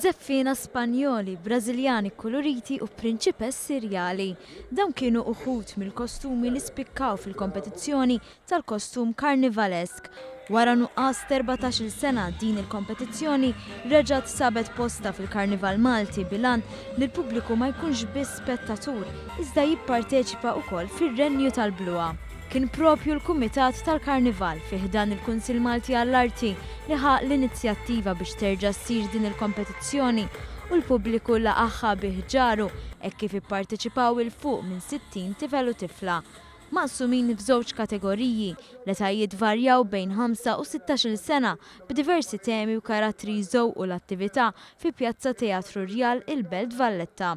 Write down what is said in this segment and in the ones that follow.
Żeffina Spanjoli, Brażiljani koloriti u prinċipess Sirjali. Dawn kienu uħud mill-kostumi li spikkaw fil-kompetizzjoni tal-kostum karnivalesk. Wara nuqqas 14-il sena din il-kompetizzjoni reġgħet sabet posta fil-Karnival Malti bilan li l-pubbliku ma jkunx biss spettatur, iżda jipparteċipa wkoll fir-renju tal-bluha. Kien propju l-Kumitat tal-Karnival fih dan il-Kunsill Malti għall-Arti li ħaq l-inizjattiva biex terġa' ssir din il-kompetizzjoni u l-pubbliku laqagħha bih ġaru hekk kif ipparteċipaw il fuq minn 60 tifel u tifla. Maqsumin f'żewġ kategoriji l-etajiet varjaw bejn 5 u 16-il sena b'diversi temi u karattri jżewqu l-attività fi Pjazza Teatru Rjal il-Belt Valletta.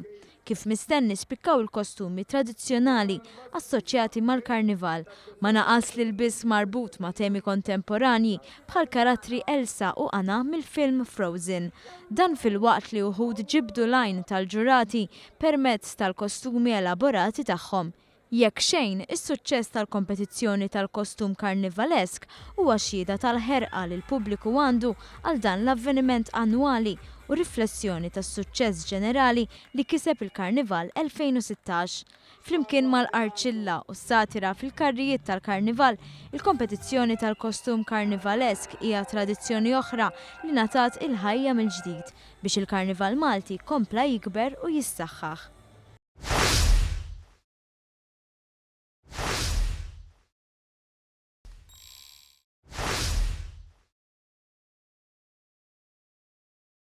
Kif mistenni spikkaw il-kostumi tradizzjonali assoċjati mal-karnival, ma naqas li l-biss marbut ma' temi kontemporanji bħal karattri Elsa u Anna mill-film Frozen. Dan fil-waqt li uħud ġibdu lajn tal-ġurati permezz tal-kostumi elaborati tagħhom. Jekk xejn, is-suċċess tal-kompetizzjoni tal-kostum karnivalesk huwa xhieda tal-ħerqa li l-pubbliku għandu għal dan l-avveniment annwali u riflessjoni tas-suċċess ġenerali li kiseb il-Karnival 2016. Flimkien mal-arċilla u s-satira fil-karrijiet tal-Karnival, il-kompetizzjoni tal-kostum karnivalesk hija tradizzjoni oħra li ngħatat il-ħajja mill-ġdid biex il-Karnival Malti kompla jikber u jissaħħaħ.